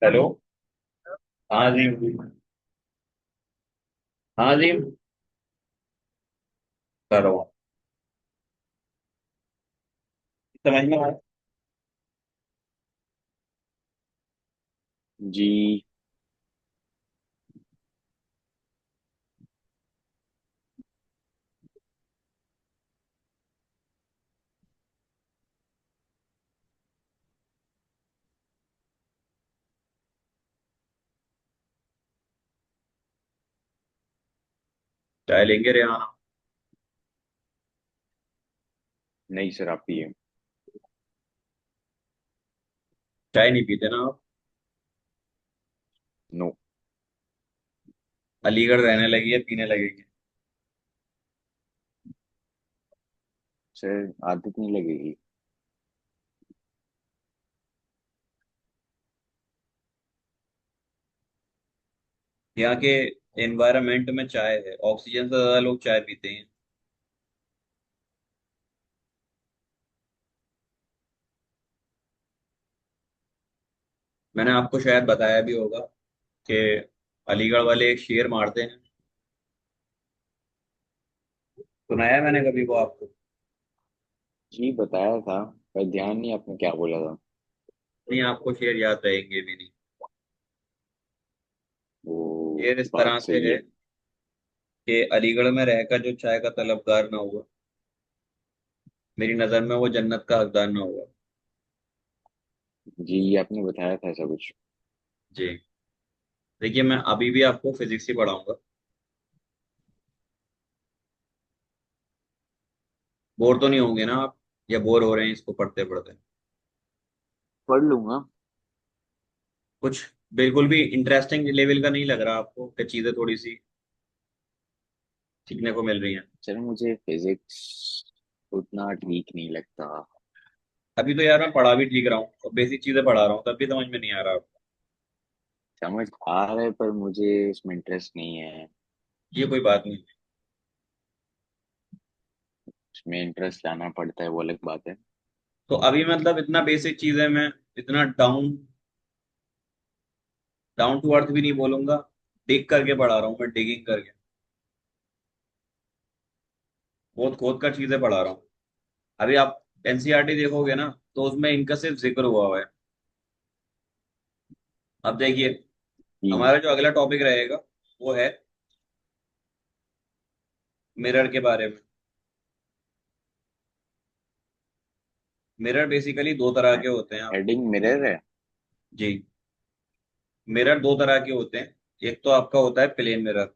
Hello. हाँ जी। हाँ जी। करो। समझ में आया। जी। चाय लेंगे रेहाना? नहीं सर, आप पिए। चाय नहीं पीते ना आप? नो। अलीगढ़ रहने लगी है, पीने लगेगी? सर आदत नहीं लगेगी। यहाँ के एनवायरनमेंट में चाय है, ऑक्सीजन से ज्यादा लोग चाय पीते हैं। मैंने आपको शायद बताया भी होगा कि अलीगढ़ वाले एक शेर मारते हैं। सुनाया है मैंने कभी वो आपको? जी बताया था, पर ध्यान नहीं आपने क्या बोला था। नहीं, आपको शेर याद रहेंगे भी नहीं। वो शेर इस तरह बात से सही है है। कि अलीगढ़ में रहकर जो चाय का तलबगार ना हुआ, मेरी नजर में वो जन्नत का हकदार ना हुआ। जी आपने बताया था ऐसा कुछ। जी। देखिए, मैं अभी भी आपको फिजिक्स ही पढ़ाऊंगा। बोर तो नहीं होंगे ना आप? या बोर हो रहे हैं इसको पढ़ते पढ़ते? पढ़ लूंगा। कुछ बिल्कुल भी इंटरेस्टिंग लेवल का नहीं लग रहा आपको कि चीजें थोड़ी सी सीखने को मिल रही हैं? सर मुझे फिजिक्स उतना ठीक नहीं लगता। अभी तो यार मैं पढ़ा भी ठीक रहा हूँ और बेसिक चीजें पढ़ा रहा हूँ, तब भी समझ में नहीं आ रहा आपको। समझ आ रहा है पर मुझे इसमें इंटरेस्ट नहीं है। ये कोई बात नहीं। इसमें इंटरेस्ट लाना पड़ता है, वो अलग बात है। तो अभी मतलब इतना बेसिक चीजें मैं इतना डाउन डाउन टू अर्थ भी नहीं बोलूंगा, डिग करके पढ़ा रहा हूँ, मैं डिगिंग करके खोद खोद कर चीजें पढ़ा रहा हूँ। अभी आप एनसीईआरटी देखोगे ना, तो उसमें इनका सिर्फ जिक्र हुआ है। अब देखिए, जी। हमारा जो अगला टॉपिक रहेगा वो है मिरर के बारे में। मिरर बेसिकली दो तरह के होते हैं आप। हेडिंग मिरर है। जी। मिरर दो तरह के होते हैं। एक तो आपका होता है प्लेन मिरर,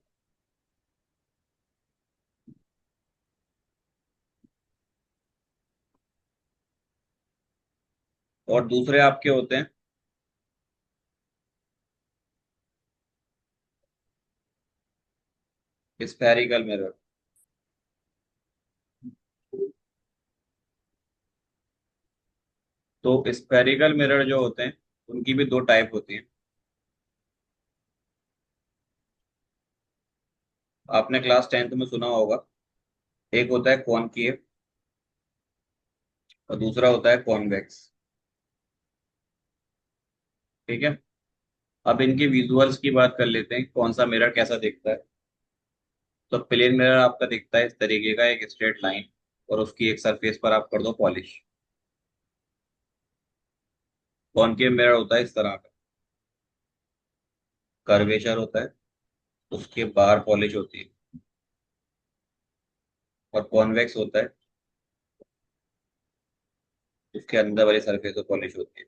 और दूसरे आपके होते हैं स्फेरिकल मिरर। तो स्फेरिकल मिरर जो होते हैं, उनकी भी दो टाइप होती हैं। आपने क्लास 10th में सुना होगा, एक होता है कॉनकेव और दूसरा होता है कॉन्वेक्स। ठीक है। अब इनके विजुअल्स की बात कर लेते हैं, कौन सा मिरर कैसा दिखता है। तो प्लेन मिरर आपका दिखता है इस तरीके का, एक स्ट्रेट लाइन, और उसकी एक सरफेस पर आप कर दो पॉलिश। कॉनकेव मिरर होता है इस तरह का, कर्वेचर होता है, उसके बाहर पॉलिश होती है। और कॉन्वेक्स होता है, उसके अंदर वाली सरफेस पर पॉलिश होती है।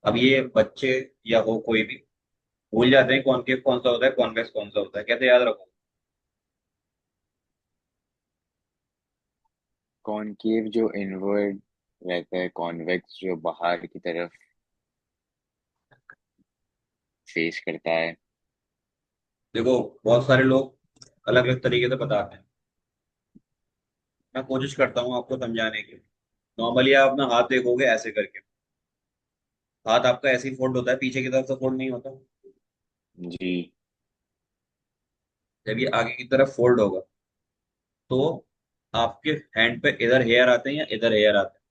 अब ये बच्चे या हो कोई भी भूल जाते हैं कॉनकेव कौन सा होता है, कॉन्वेक्स कौन सा होता है, कैसे याद रखो? कॉनकेव जो इनवर्ड रहता है, कॉन्वेक्स जो बाहर की तरफ फेस करता है। देखो, बहुत सारे लोग अलग अलग तरीके से बताते हैं। मैं कोशिश करता हूँ आपको समझाने की। नॉर्मली आप अपना हाथ देखोगे ऐसे करके, हाथ आपका ऐसे ही फोल्ड होता है, पीछे की तरफ से फोल्ड नहीं होता। जी। जब ये आगे की तरफ फोल्ड होगा, तो आपके हैंड पे इधर हेयर आते हैं या इधर हेयर आते हैं?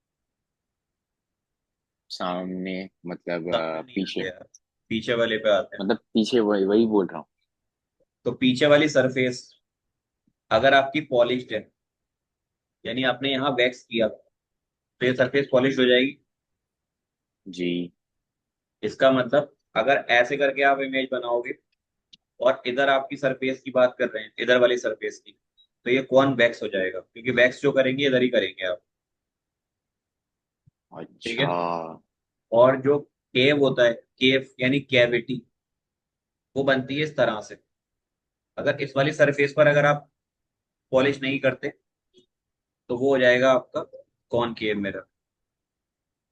सामने मतलब सामने नहीं आते पीछे। यार, पीछे वाले पे आते हैं। मतलब पीछे, वही वही बोल रहा हूँ। तो पीछे वाली सरफेस अगर आपकी पॉलिश्ड है, यानी आपने यहाँ वैक्स किया, तो ये सरफेस पॉलिश हो जाएगी। जी। इसका मतलब अगर ऐसे करके आप इमेज बनाओगे और इधर आपकी सरफेस की बात कर रहे हैं, इधर वाली सरफेस की, तो ये कौन वैक्स हो जाएगा, क्योंकि वैक्स जो करेंगे इधर ही करेंगे आप। ठीक अच्छा। है। और जो केव होता है, केव यानी कैविटी, वो बनती है इस तरह से। अगर इस वाली सरफेस पर अगर आप पॉलिश नहीं करते, तो वो हो जाएगा आपका कॉनकेव मिरर।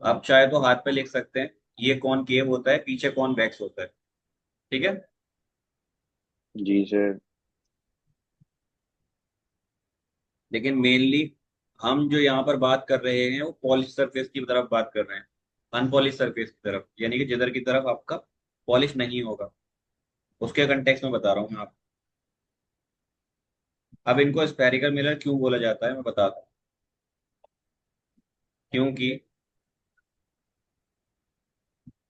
आप चाहे तो हाथ पे लिख सकते हैं, ये कॉनकेव होता है, पीछे कॉन्वेक्स होता है। ठीक है। जी सर। लेकिन मेनली हम जो यहाँ पर बात कर रहे हैं वो पॉलिश सरफेस की तरफ बात कर रहे हैं, अनपॉलिश सरफेस की तरफ, यानी कि जिधर की तरफ आपका पॉलिश नहीं होगा, उसके कंटेक्स्ट में बता रहा हूँ मैं आपको। अब इनको स्फेरिकल मिरर क्यों बोला जाता है मैं बताता हूँ। क्योंकि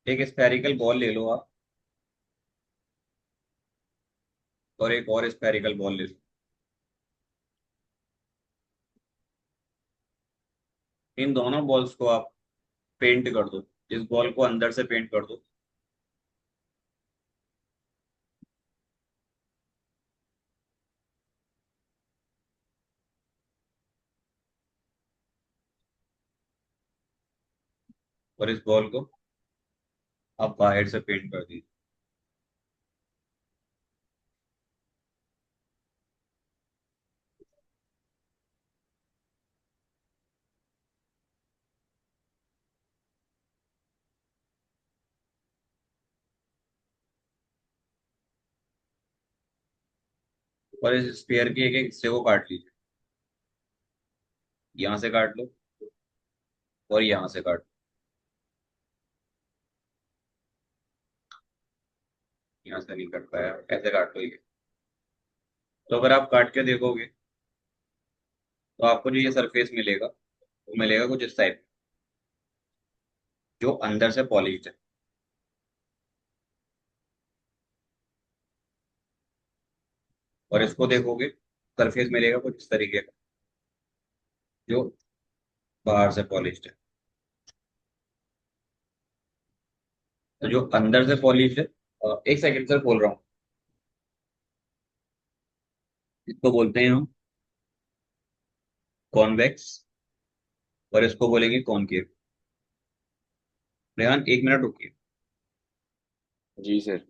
एक स्फेरिकल बॉल ले लो आप, और एक और स्फेरिकल बॉल ले लो। इन दोनों बॉल्स को आप पेंट कर दो, इस बॉल को अंदर से पेंट कर दो, और इस बॉल को आप बाहर से पेंट कर दीजिए। और इस स्पेयर के एक एक हिस्से को काट लीजिए। यहाँ से काट लो, और यहाँ से काट लो। यहाँ से नहीं कट पाया, ऐसे काट लो ये। तो अगर आप काट के देखोगे, तो आपको जो ये सरफेस मिलेगा, वो मिलेगा कुछ इस टाइप, जो अंदर से पॉलिश्ड है। और इसको देखोगे, सरफेस मिलेगा कुछ इस तरीके का, जो बाहर से पॉलिश्ड है। तो जो अंदर से पॉलिश्ड है, एक सेकंड सर बोल रहा हूँ, इसको बोलते हैं हम कॉन्वेक्स, और इसको बोलेंगे कॉनकेव। रेहान, एक मिनट रुकिए। जी सर।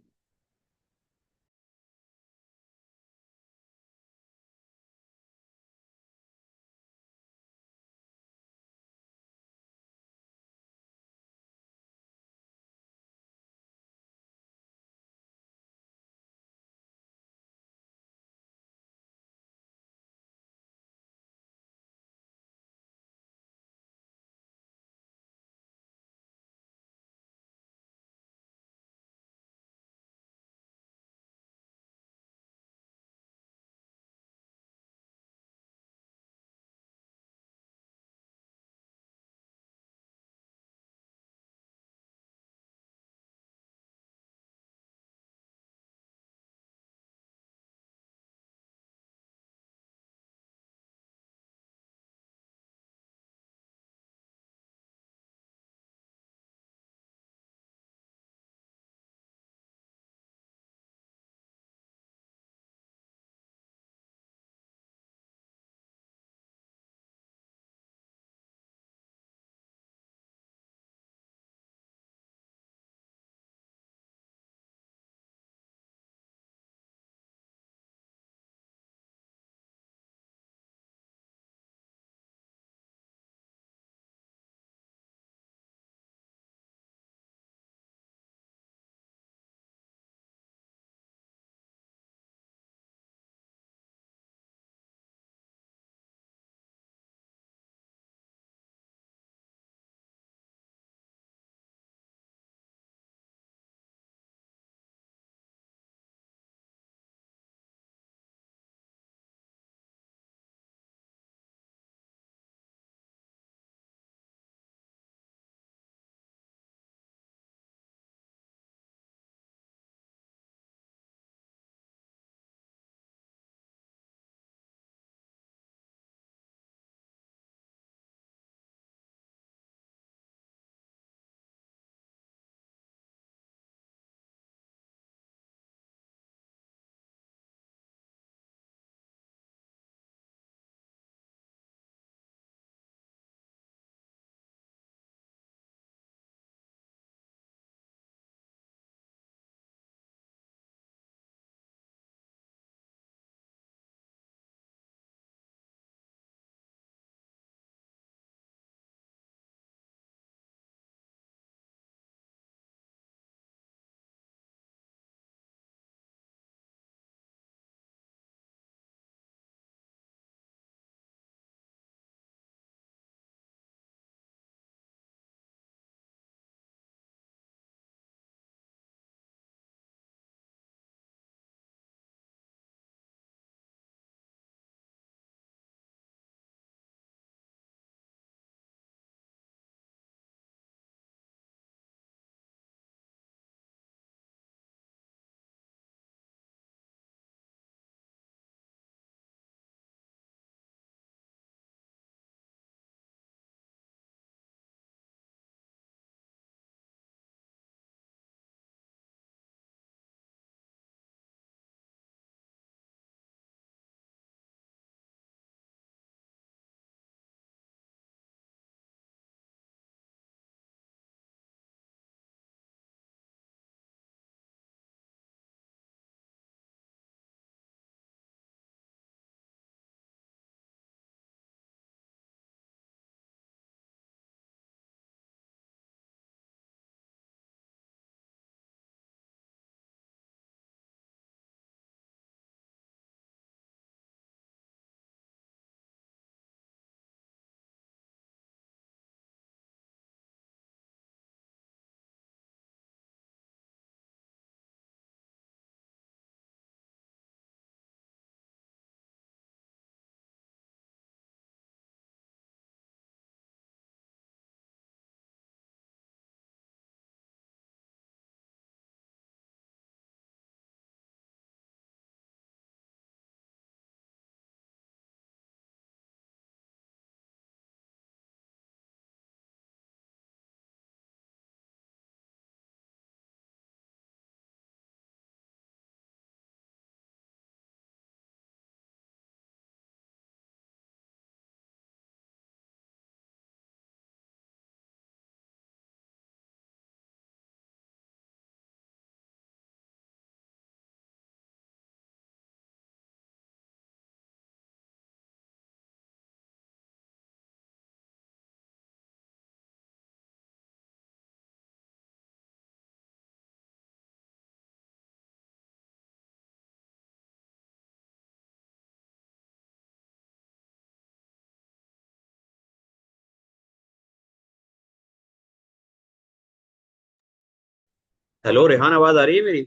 हेलो रेहान, आवाज आ रही है मेरी?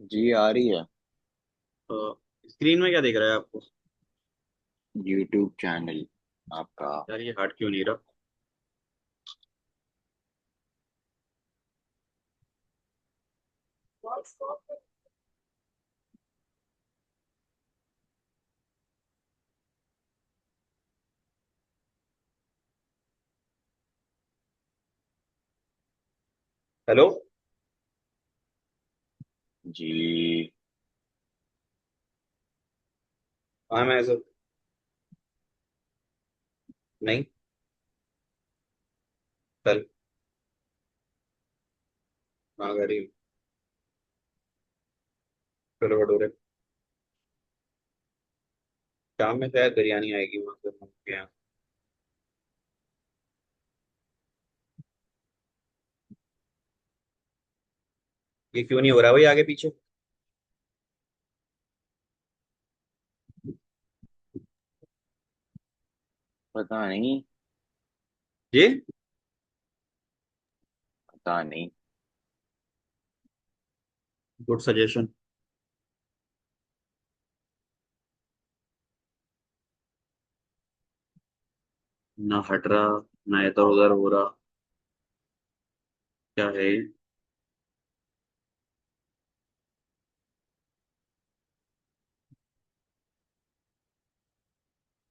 जी आ रही है। स्क्रीन में क्या दिख रहा है आपको? यूट्यूब चैनल आपका। यार ये हट क्यों नहीं रहा? हेलो। जी। हाँ मैं ऐसा। नहीं। कल। हाँ गरीब। छोले भटूरे। शाम में शायद बिरयानी आएगी वहां से मम्मी के यहाँ। ये क्यों नहीं हो रहा भाई आगे पीछे? पता नहीं। जी। पता नहीं। Good suggestion. ना हट रहा, ना इधर उधर हो रहा। क्या है ये?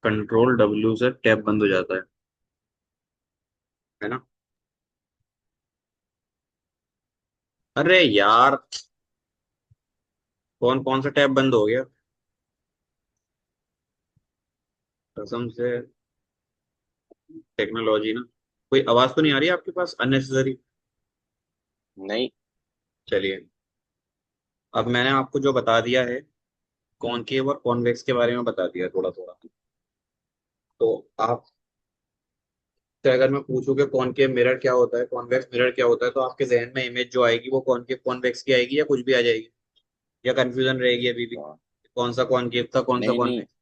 कंट्रोल डब्ल्यू से टैब बंद हो जाता है ना? अरे यार, कौन कौन सा टैब बंद हो गया? कसम से। टेक्नोलॉजी ना। कोई आवाज तो नहीं आ रही है आपके पास अननेसेसरी? नहीं। चलिए। अब मैंने आपको जो बता दिया है, कॉनकेव और कॉन्वेक्स के बारे में बता दिया थोड़ा थोड़ा। तो आप से अगर मैं पूछूं कि कॉनकेव मिरर क्या होता है, कॉन्वेक्स मिरर क्या होता है, तो आपके जहन में इमेज जो आएगी वो कॉनकेव कॉन्वेक्स की आएगी या कुछ भी आ जाएगी? या कंफ्यूजन रहेगी अभी भी? हाँ। कौन सा कॉनकेव था, कौन सा नहीं नहीं, कॉन्वेक्स?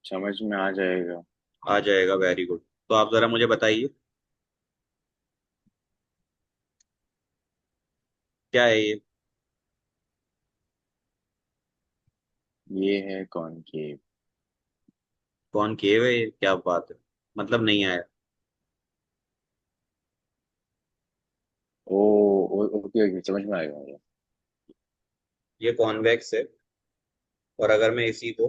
समझ में आ जाएगा। आ जाएगा, वेरी गुड। तो आप जरा मुझे बताइए, क्या है ये? ये है कॉनकेव। कॉनकेव है ये? क्या बात है। मतलब नहीं आया। ओके ओके, समझ में आएगा मुझे। ये कॉन्वेक्स है। और अगर मैं इसी को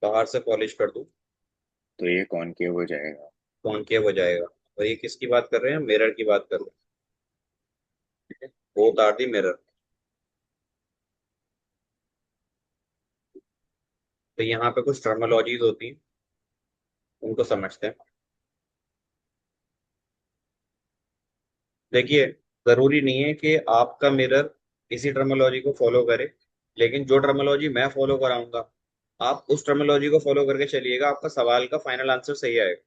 बाहर से पॉलिश कर दूं, तो ये कॉनकेव हो जाएगा। कॉनकेव हो जाएगा। और ये किसकी बात कर रहे हैं? मिरर की बात कर रहे हैं। Both are the mirror. तो यहाँ पे कुछ टर्मिनोलॉजीज होती हैं, उनको समझते हैं। देखिए, जरूरी नहीं है कि आपका मिरर इसी टर्मिनोलॉजी को फॉलो करे, लेकिन जो टर्मिनोलॉजी मैं फॉलो कराऊंगा, आप उस टर्मिनोलॉजी को फॉलो करके चलिएगा, आपका सवाल का फाइनल आंसर सही आएगा।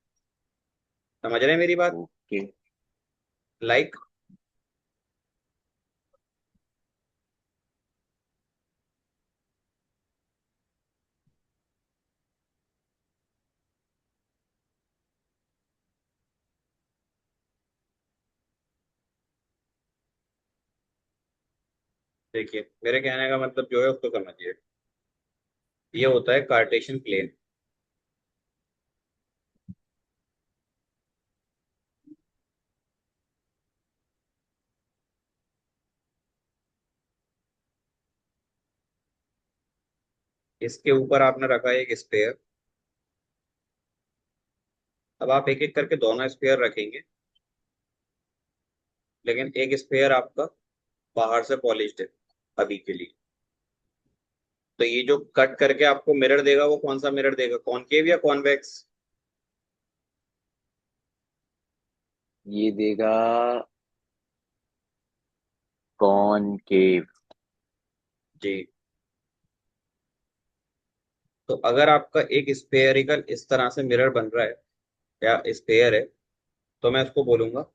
समझ रहे हैं मेरी बात? ओके। लाइक। देखिए, मेरे कहने का मतलब जो है उसको समझिए। ये होता है कार्टेशियन प्लेन। इसके ऊपर आपने रखा है एक स्पेयर। अब आप एक एक करके दोनों स्पेयर रखेंगे, लेकिन एक स्पेयर आपका बाहर से पॉलिश्ड है अभी के लिए। तो ये जो कट करके आपको मिरर देगा, वो कौन सा मिरर देगा, कॉनकेव या कॉन्वेक्स? ये देगा कॉनकेव। जी। तो अगर आपका एक स्पेयरिकल इस तरह से मिरर बन रहा है या स्पेयर है, तो मैं इसको बोलूंगा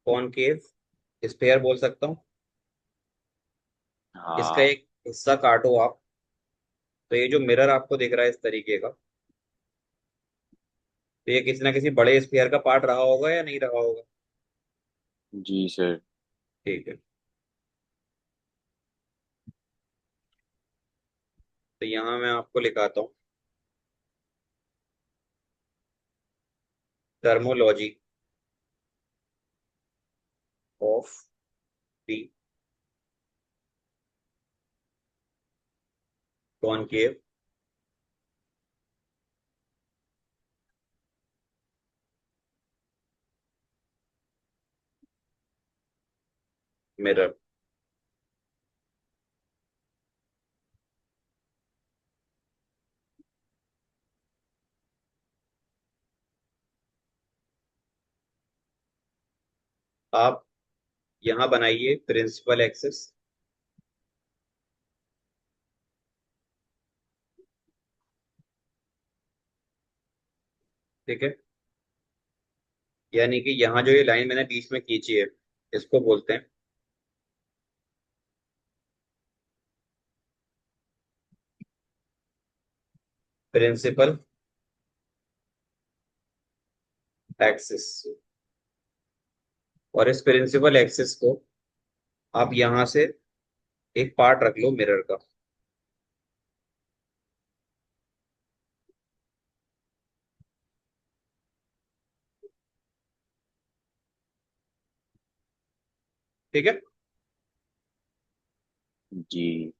कॉनकेव स्पेयर बोल सकता हूँ। इसका हाँ। एक हिस्सा काटो आप, तो ये जो मिरर आपको दिख रहा है इस तरीके का, तो ये किसी ना किसी बड़े स्फीयर का पार्ट रहा होगा या नहीं रहा होगा? जी सर। ठीक है। तो यहाँ मैं आपको लिखाता हूँ terminology of the concave mirror. आप यहाँ बनाइए प्रिंसिपल एक्सिस। ठीक है। यानी कि यहाँ जो ये लाइन मैंने बीच में खींची है, इसको बोलते हैं प्रिंसिपल एक्सिस। और इस प्रिंसिपल एक्सिस को आप यहाँ से एक पार्ट रख लो मिरर का। ठीक है। जी।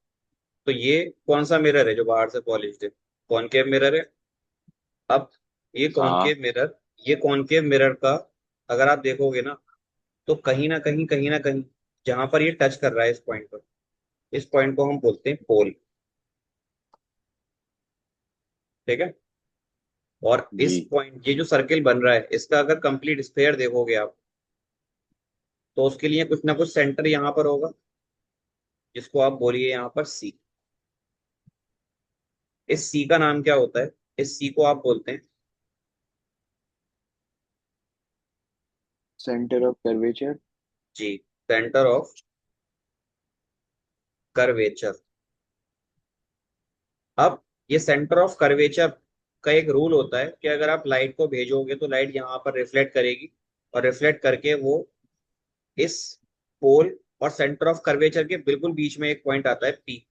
तो ये कौन सा मिरर है जो बाहर से पॉलिश्ड है? कॉनकेव मिरर है। अब ये हाँ। कॉनकेव मिरर, ये कॉनकेव मिरर का अगर आप देखोगे ना, तो कहीं ना कहीं जहां पर ये टच कर रहा है इस पॉइंट पर, इस पॉइंट को हम बोलते हैं पोल। ठीक है। और इस जी। पॉइंट, ये जो सर्किल बन रहा है, इसका अगर कंप्लीट स्फेयर देखोगे आप, तो उसके लिए कुछ ना कुछ सेंटर यहाँ पर होगा, जिसको आप बोलिए यहाँ पर सी। इस सी का नाम क्या होता है? इस सी को आप बोलते हैं सेंटर ऑफ कर्वेचर। जी, सेंटर ऑफ कर्वेचर। अब ये सेंटर ऑफ कर्वेचर का एक रूल होता है कि अगर आप लाइट को भेजोगे तो लाइट यहाँ पर रिफ्लेक्ट करेगी, और रिफ्लेक्ट करके वो इस पोल और सेंटर ऑफ कर्वेचर के बिल्कुल बीच में एक पॉइंट आता है पी,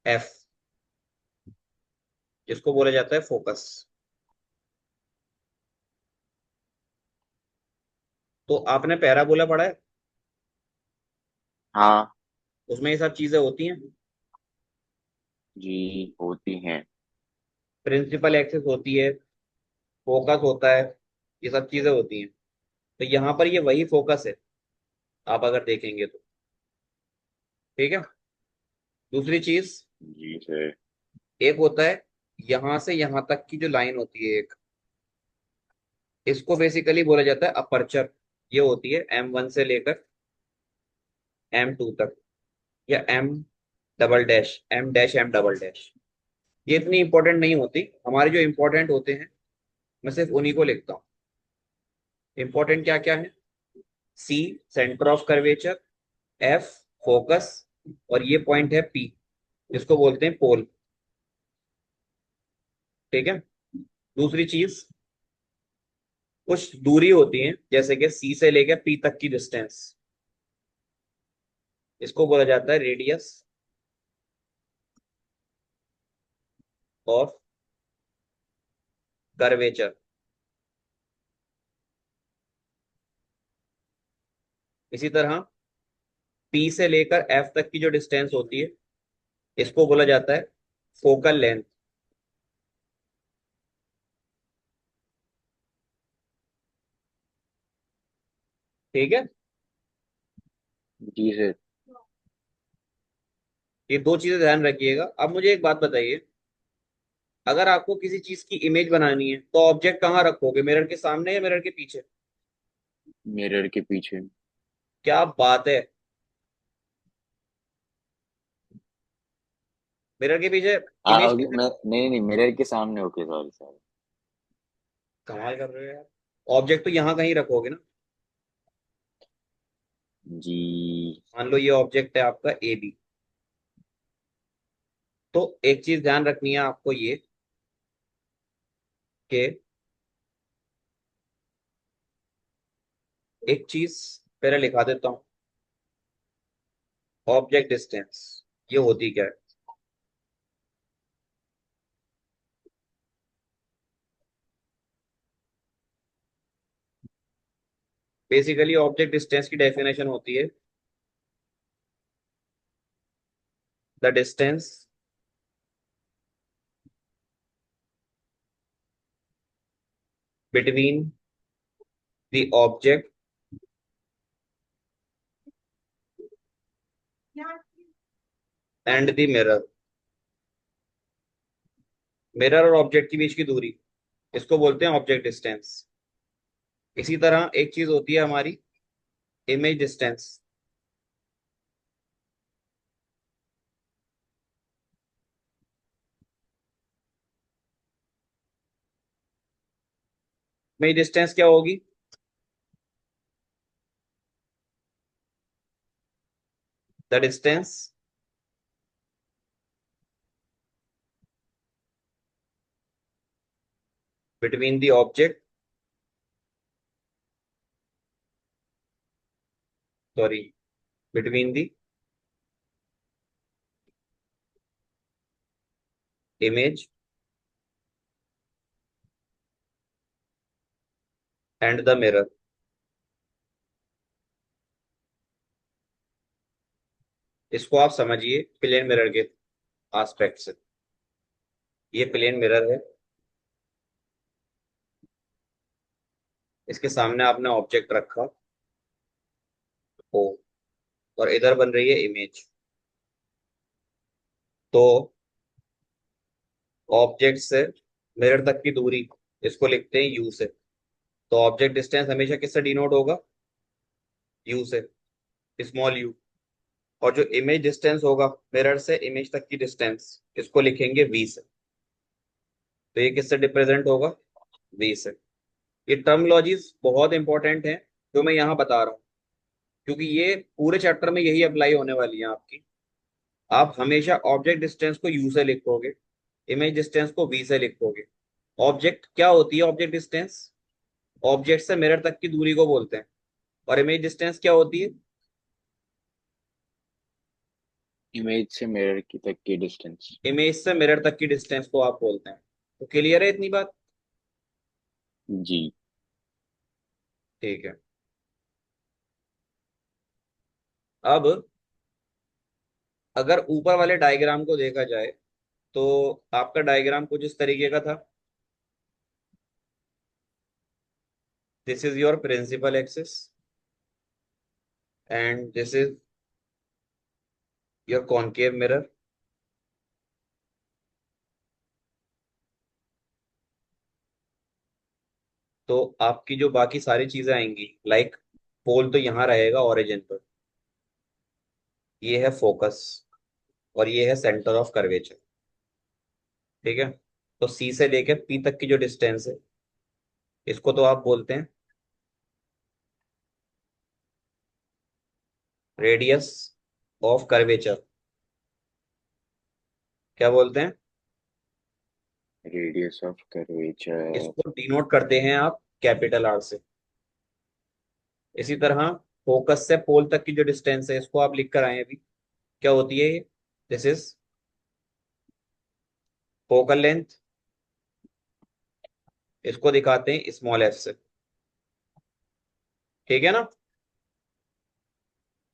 एफ, जिसको बोला जाता है फोकस। तो आपने पैराबोला पढ़ा है, हाँ। उसमें ये सब चीजें होती हैं। जी होती हैं। प्रिंसिपल एक्सिस होती है, फोकस होता है, ये सब चीजें होती हैं। तो यहाँ पर ये वही फोकस है, आप अगर देखेंगे तो। ठीक है। दूसरी चीज, जी सर। एक होता है यहां से यहां तक की जो लाइन होती है एक, इसको बेसिकली बोला जाता है अपर्चर। ये होती है M1 से लेकर M2 तक, या M double dash, M dash, M double dash. ये इतनी इंपॉर्टेंट नहीं होती, हमारे जो इंपॉर्टेंट होते हैं मैं सिर्फ उन्हीं को लिखता हूँ। इंपॉर्टेंट क्या क्या है? C, centre of curvature, F, focus, और ये पॉइंट है पी, जिसको बोलते हैं पोल। ठीक है। दूसरी चीज, कुछ दूरी होती है, जैसे कि सी से लेकर पी तक की डिस्टेंस, इसको बोला जाता है रेडियस ऑफ कर्वेचर। इसी तरह पी से लेकर एफ तक की जो डिस्टेंस होती है, इसको बोला जाता है फोकल लेंथ। ठीक है। जी सर। ये दो चीजें ध्यान रखिएगा। अब मुझे एक बात बताइए, अगर आपको किसी चीज की इमेज बनानी है तो ऑब्जेक्ट कहाँ रखोगे, मिरर के सामने या मिरर के पीछे? मिरर के पीछे। क्या बात है, मिरर के पीछे इमेज ओके, कैसे? मैं नहीं नहीं मिरर के सामने। Okay sorry sorry. कमाल कर रहे हो यार। ऑब्जेक्ट तो यहाँ कहीं रखोगे ना। जी। मान लो ये ऑब्जेक्ट है आपका ए बी, तो एक चीज ध्यान रखनी है आपको ये, कि एक चीज पहले लिखा देता हूँ। ऑब्जेक्ट डिस्टेंस ये होती क्या है? बेसिकली ऑब्जेक्ट डिस्टेंस की डेफिनेशन होती है the distance between the object and the mirror. Mirror और ऑब्जेक्ट के बीच की दूरी, इसको बोलते हैं ऑब्जेक्ट डिस्टेंस। इसी तरह एक चीज होती है हमारी इमेज डिस्टेंस। इमेज डिस्टेंस क्या होगी? The distance between the object, sorry, between the image and the mirror. इसको आप समझिए प्लेन मिरर के एस्पेक्ट से। ये प्लेन मिरर है, इसके सामने आपने ऑब्जेक्ट रखा ओ, और इधर बन रही है इमेज। तो ऑब्जेक्ट से मिरर तक की दूरी, इसको लिखते हैं यू से। तो ऑब्जेक्ट डिस्टेंस हमेशा किससे डिनोट होगा? यू से, स्मॉल यू। और जो इमेज डिस्टेंस होगा मिरर से इमेज तक की डिस्टेंस, इसको लिखेंगे वी से। तो ये किससे रिप्रेजेंट होगा? वी से। ये टर्मोलॉजीज बहुत इंपॉर्टेंट है जो मैं यहाँ बता रहा हूँ, क्योंकि ये पूरे चैप्टर में यही अप्लाई होने वाली है आपकी। आप हमेशा ऑब्जेक्ट डिस्टेंस को यू से लिखोगे, इमेज डिस्टेंस को वी से लिखोगे। ऑब्जेक्ट क्या होती है? ऑब्जेक्ट डिस्टेंस ऑब्जेक्ट से मिरर तक की दूरी को बोलते हैं। और इमेज डिस्टेंस क्या होती है? इमेज से मिरर की तक की डिस्टेंस। इमेज से मिरर तक की डिस्टेंस को आप बोलते हैं। तो क्लियर है इतनी बात? जी। ठीक है। अब अगर ऊपर वाले डायग्राम को देखा जाए तो आपका डायग्राम कुछ इस तरीके का था। This is your principal axis and this is your concave mirror. तो आपकी जो बाकी सारी चीजें आएंगी, लाइक पोल तो यहाँ रहेगा ओरिजिन पर, ये है फोकस, और ये है सेंटर ऑफ कर्वेचर। ठीक है। तो सी से लेकर पी तक की जो डिस्टेंस है, इसको तो आप बोलते हैं रेडियस ऑफ कर्वेचर। क्या बोलते हैं? Radius of curvature. इसको डिनोट करते हैं आप कैपिटल आर से। इसी तरह फोकस से पोल तक की जो डिस्टेंस है, इसको आप लिख कर आए अभी। क्या होती है ये? This is focal length. इसको दिखाते हैं स्मॉल एफ से। ठीक है ना?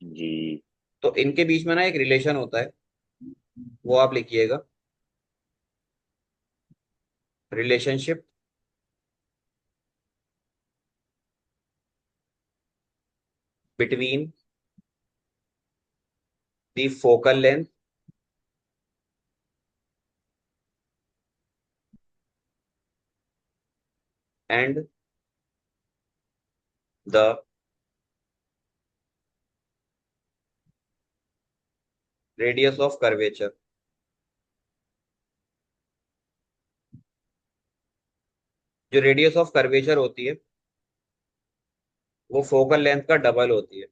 जी। तो इनके बीच में ना एक रिलेशन होता है, वो आप लिखिएगा। Relationship between the focal length and the radius of curvature. जो रेडियस ऑफ कर्वेचर होती है वो फोकल लेंथ का डबल होती है,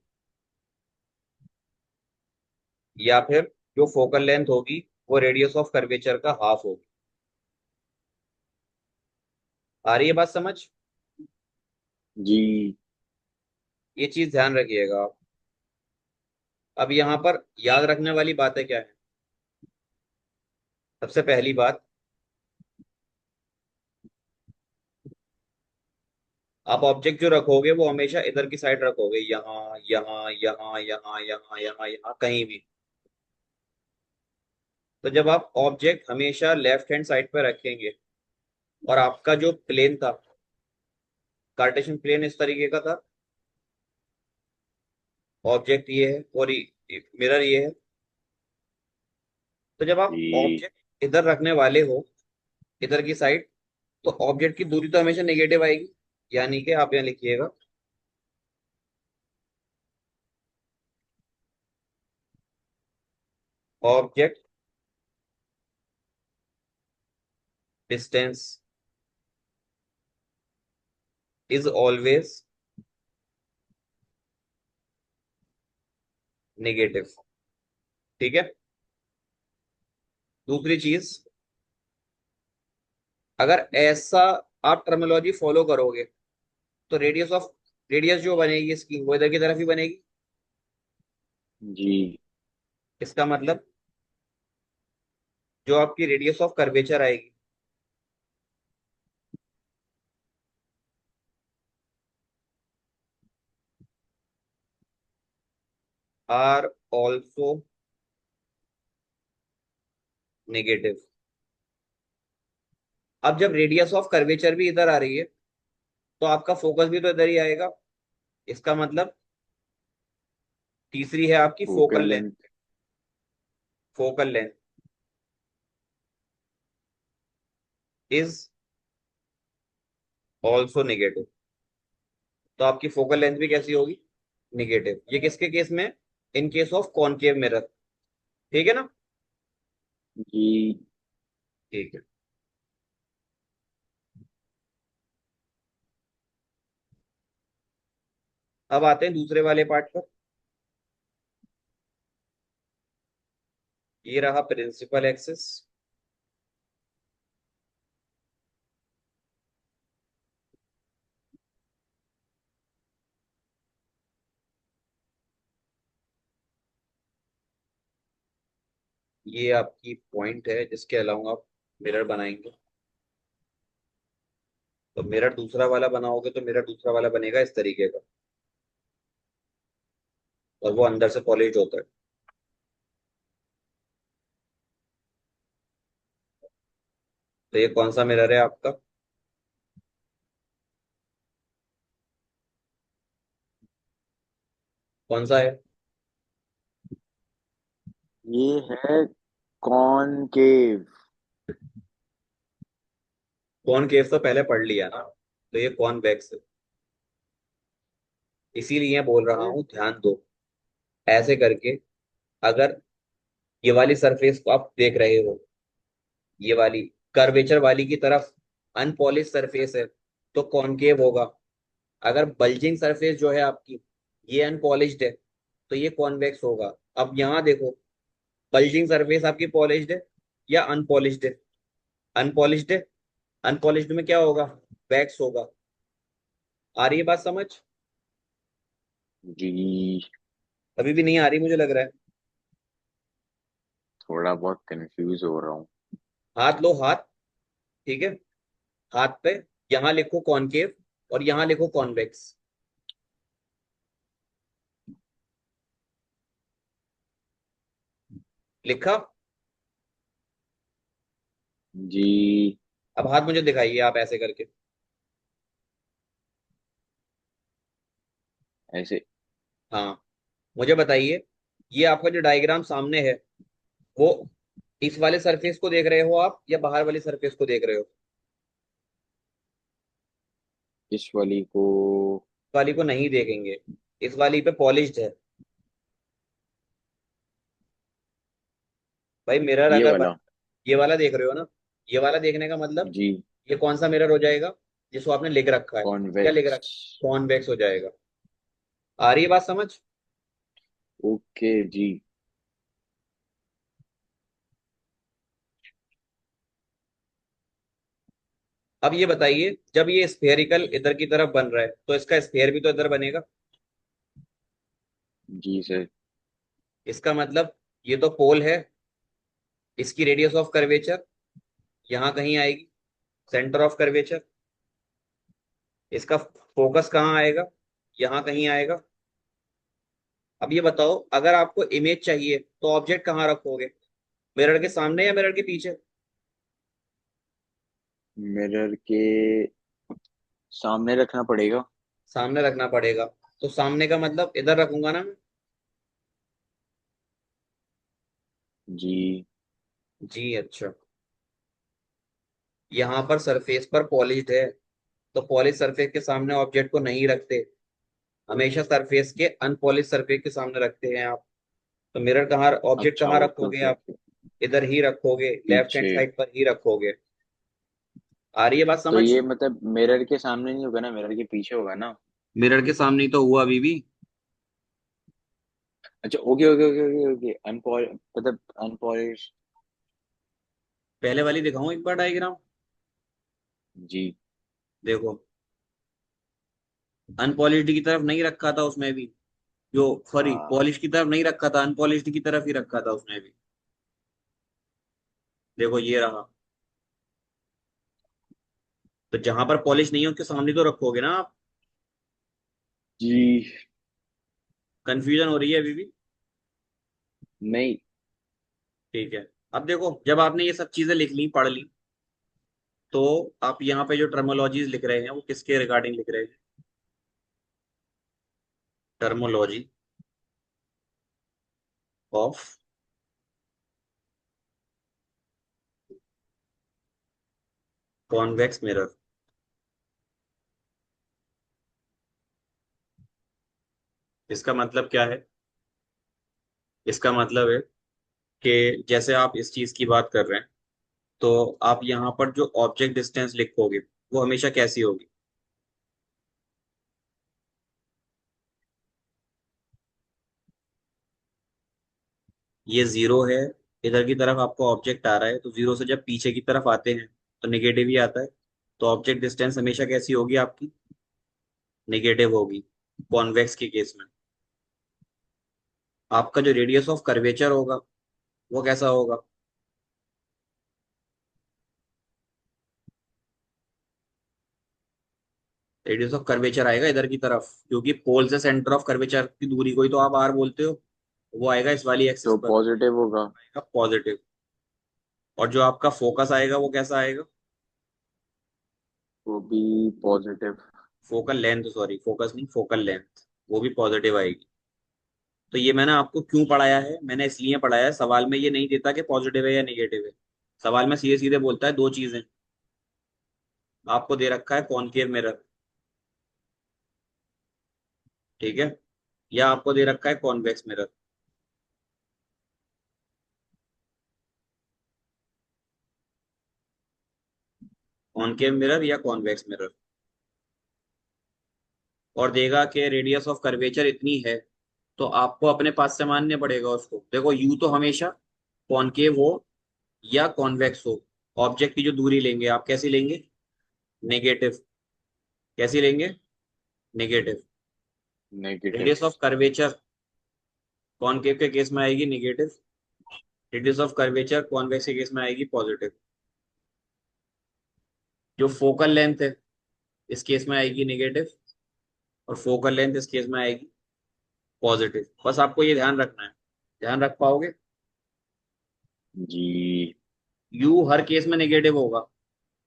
या फिर जो फोकल लेंथ होगी वो रेडियस ऑफ कर्वेचर का हाफ होगी। आ रही है बात समझ? जी। ये चीज ध्यान रखिएगा आप। अब यहाँ पर याद रखने वाली बातें क्या है? सबसे पहली बात, आप ऑब्जेक्ट जो रखोगे वो हमेशा इधर की साइड रखोगे, यहाँ यहाँ यहाँ यहाँ यहाँ यहाँ यहाँ कहीं भी। तो जब आप ऑब्जेक्ट हमेशा लेफ्ट हैंड साइड पे रखेंगे, और आपका जो प्लेन था, कार्टेशियन प्लेन इस तरीके का था, ऑब्जेक्ट ये है और मिरर ये है। तो जब आप जी। ऑब्जेक्ट इधर रखने वाले हो, इधर की साइड, तो ऑब्जेक्ट की दूरी तो हमेशा नेगेटिव आएगी। यानी कि आप यहाँ लिखिएगा, object distance is always negative. ठीक है। दूसरी चीज, अगर ऐसा आप टर्मिनोलॉजी फॉलो करोगे, तो रेडियस जो बनेगी इसकी, वो इधर की तरफ ही बनेगी। जी। इसका मतलब जो आपकी रेडियस ऑफ कर्वेचर आएगी, आर ऑल्सो नेगेटिव। अब जब रेडियस ऑफ कर्वेचर भी इधर आ रही है, तो आपका फोकस भी तो इधर ही आएगा। इसका मतलब तीसरी है आपकी focal focal length. Length. Focal length is also negative. तो आपकी फोकल लेंथ भी कैसी होगी? नेगेटिव। ये किसके केस में? In case of concave mirror. ठीक है ना? जी। ठीक है। अब आते हैं दूसरे वाले पार्ट पर। ये रहा प्रिंसिपल एक्सिस। ये आपकी पॉइंट है जिसके अलावा आप मिरर बनाएंगे। तो मिरर दूसरा वाला बनाओगे तो मिरर दूसरा वाला बनेगा इस तरीके का, और वो अंदर से पॉलिश होता है। तो ये कौन सा मिरर है आपका? कौन सा है? ये है कॉनकेव। कॉनकेव तो पहले पढ़ लिया ना, तो ये कॉन्वेक्स है। इसीलिए बोल रहा हूं ध्यान दो। ऐसे करके, अगर ये वाली सरफेस को आप देख रहे हो, ये वाली कर्वेचर वाली की तरफ अनपॉलिश सरफेस है, तो कॉनकेव होगा। अगर बल्जिंग सरफेस जो है आपकी, ये अनपॉलिश्ड है, तो ये कॉन्वेक्स होगा। अब यहाँ देखो, बल्जिंग सरफेस आपकी पॉलिश्ड है या अनपॉलिश्ड है? अनपॉलिश्ड है। अनपॉलिश्ड में क्या होगा? वैक्स होगा। आ रही है बात समझ? जी। अभी भी नहीं आ रही मुझे लग रहा है। थोड़ा बहुत कंफ्यूज हो रहा हूँ। हाथ लो, हाथ। ठीक है। हाथ पे यहाँ लिखो कॉनकेव और यहाँ लिखो कॉन्वेक्स। लिखा? जी। अब हाथ मुझे दिखाइए आप ऐसे करके। ऐसे। हाँ, मुझे बताइए, ये आपका जो डायग्राम सामने है, वो इस वाले सरफेस को देख रहे हो आप या बाहर वाली सरफेस को देख रहे हो? इस वाली को। इस वाली को नहीं देखेंगे, इस वाली पे पॉलिश्ड है। भाई मिरर ये अगर वाला। ये वाला देख रहे हो ना, ये वाला देखने का मतलब जी। ये कौन सा मिरर हो जाएगा? जिसको आपने लिख रखा है, क्या लिख कॉन्वेक्स। रखा है? कॉन्वेक्स हो जाएगा। आ रही है बात समझ? ओके जी। अब ये बताइए, जब ये स्फेरिकल इधर की तरफ बन रहा है, तो इसका स्फेयर भी तो इधर बनेगा। जी सर। इसका मतलब ये तो पोल है, इसकी रेडियस ऑफ कर्वेचर यहाँ कहीं आएगी, सेंटर ऑफ कर्वेचर। इसका फोकस कहाँ आएगा, यहाँ कहीं आएगा। अब ये बताओ, अगर आपको इमेज चाहिए तो ऑब्जेक्ट कहाँ रखोगे, मिरर के सामने या मिरर के पीछे? मिरर के सामने रखना पड़ेगा। सामने रखना पड़ेगा। तो सामने का मतलब इधर रखूंगा ना मैं। जी। जी अच्छा। यहाँ पर सरफेस पर पॉलिश्ड है, तो पॉलिश सरफेस के सामने ऑब्जेक्ट को नहीं रखते, हमेशा सरफेस के अनपॉलिश सरफेस के सामने रखते हैं आप। तो मिरर कहाँ, ऑब्जेक्ट अच्छा, कहाँ ओके रखोगे ओके आप? ओके। इधर ही रखोगे, लेफ्ट हैंड पीछे। साइड पर ही रखोगे। आ रही है बात तो समझ? ये मतलब मिरर के सामने नहीं होगा ना, मिरर के पीछे होगा ना? मिरर के सामने ही तो हुआ अभी भी। अच्छा, okay okay okay okay okay. अनपॉल मतलब अनपॉलिश। पहले वाली दिखाऊं एक बार डायग्राम? जी। देखो, अनपॉलिश्ड की तरफ नहीं रखा था उसमें भी, जो सॉरी हाँ पॉलिश की तरफ नहीं रखा था, अनपॉलिश्ड की तरफ ही रखा था उसमें भी। देखो ये रहा। तो जहां पर पॉलिश नहीं है उसके सामने तो रखोगे ना आप। जी। कंफ्यूजन हो रही है अभी भी? नहीं। ठीक है। अब देखो, जब आपने ये सब चीजें लिख ली, पढ़ ली, तो आप यहाँ पे जो टर्मोलॉजीज लिख रहे हैं वो किसके रिगार्डिंग लिख रहे हैं? Terminology of convex mirror. इसका मतलब क्या है? इसका मतलब है कि जैसे आप इस चीज की बात कर रहे हैं, तो आप यहाँ पर जो ऑब्जेक्ट डिस्टेंस लिखोगे वो हमेशा कैसी होगी? ये जीरो है, इधर की तरफ आपको ऑब्जेक्ट आ रहा है, तो जीरो से जब पीछे की तरफ आते हैं तो निगेटिव ही आता है। तो ऑब्जेक्ट डिस्टेंस हमेशा कैसी होगी आपकी? निगेटिव होगी, कॉन्वेक्स के केस में। आपका जो रेडियस ऑफ कर्वेचर होगा वो कैसा होगा? रेडियस ऑफ कर्वेचर आएगा इधर की तरफ, क्योंकि पोल से सेंटर ऑफ कर्वेचर की दूरी को ही तो आप आर बोलते हो। वो आएगा इस वाली एक्सिस तो पर, पॉजिटिव होगा। आएगा पॉजिटिव। और जो आपका फोकस आएगा वो कैसा आएगा? वो भी positive. Focal length, sorry focus नहीं, फोकल लेंथ, वो भी पॉजिटिव आएगी। तो ये मैंने आपको क्यों पढ़ाया है? मैंने इसलिए पढ़ाया है, सवाल में ये नहीं देता कि पॉजिटिव है या नेगेटिव है। सवाल में सीधे सीधे बोलता है दो चीजें। आपको दे रखा है कॉनकेव मिरर, ठीक है, या आपको दे रखा है कॉन्वेक्स मिरर। कॉनकेव मिरर या कॉन्वेक्स मिरर। और देगा कि रेडियस ऑफ कर्वेचर इतनी है, तो आपको अपने पास से मानने पड़ेगा उसको। देखो, यू तो हमेशा कॉनकेव हो या कॉन्वेक्स हो, ऑब्जेक्ट की जो दूरी लेंगे आप कैसी लेंगे? नेगेटिव। कैसी लेंगे? Negative. Negative. Radius of curvature concave के केस में आएगी negative, radius of curvature convex के केस में आएगी पॉजिटिव। जो फोकल लेंथ है इस केस में आएगी नेगेटिव, और फोकल लेंथ इस केस में आएगी पॉजिटिव। बस आपको ये ध्यान रखना है। ध्यान रख पाओगे? जी। यू हर केस में नेगेटिव होगा।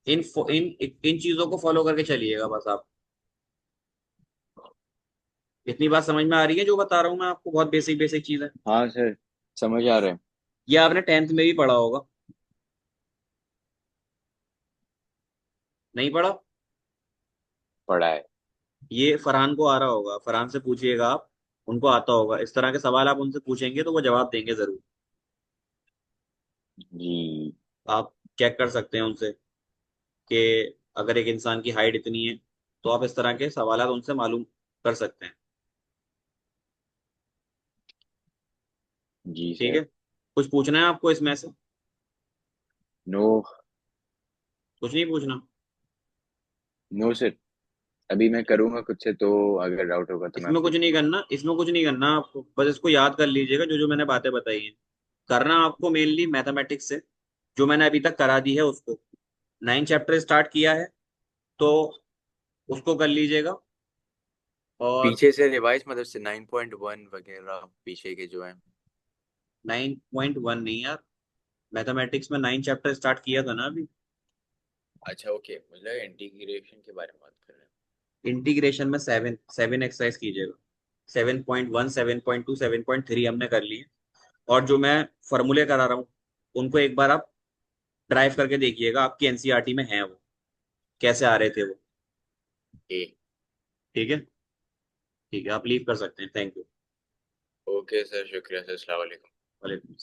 इन इन इन चीजों को फॉलो करके चलिएगा बस आप। इतनी बात समझ में आ रही है जो बता रहा हूँ मैं आपको? बहुत बेसिक बेसिक चीज है। हाँ सर, समझ आ रहा है। ये आपने टेंथ में भी पढ़ा होगा। नहीं पढ़ा? पढ़ा है। ये फरहान को आ रहा होगा, फरहान से पूछिएगा आप, उनको आता होगा। इस तरह के सवाल आप उनसे पूछेंगे तो वो जवाब देंगे जरूर। जी। आप चेक कर सकते हैं उनसे कि अगर एक इंसान की हाइट इतनी है, तो आप इस तरह के सवाल उनसे मालूम कर सकते हैं। जी ठीक है। सर। कुछ पूछना है आपको इसमें से? नो। कुछ नहीं पूछना? No sir. अभी मैं करूंगा खुद से, तो अगर डाउट होगा तो मैं इसमें कुछ नहीं पूछूंगा। करना, इसमें कुछ नहीं करना आपको, बस इसको याद कर लीजिएगा जो जो मैंने बातें बताई हैं। करना आपको मेनली मैथमेटिक्स से, जो मैंने अभी तक करा दी है उसको। 9 चैप्टर स्टार्ट किया है, तो उसको कर लीजिएगा। और पीछे से रिवाइज मतलब से 9.1 वगैरह पीछे के जो है। 9.1 नहीं यार, मैथमेटिक्स में 9 चैप्टर स्टार्ट किया था ना अभी। अच्छा ओके, मतलब इंटीग्रेशन के बारे में बात कर रहे हैं। इंटीग्रेशन में 7 एक्सरसाइज कीजिएगा। 7.1, 7.2, 7.3 हमने कर लिए। और जो मैं फॉर्मूले करा रहा हूँ, उनको एक बार आप ड्राइव करके देखिएगा, आपकी एनसीईआरटी में है वो, कैसे आ रहे थे वो। ए। ठीक है। ठीक है, आप लीव कर सकते हैं। Thank you. ओके सर, शुक्रिया सर, अस्सलाम वालेकुम। वालेकुम।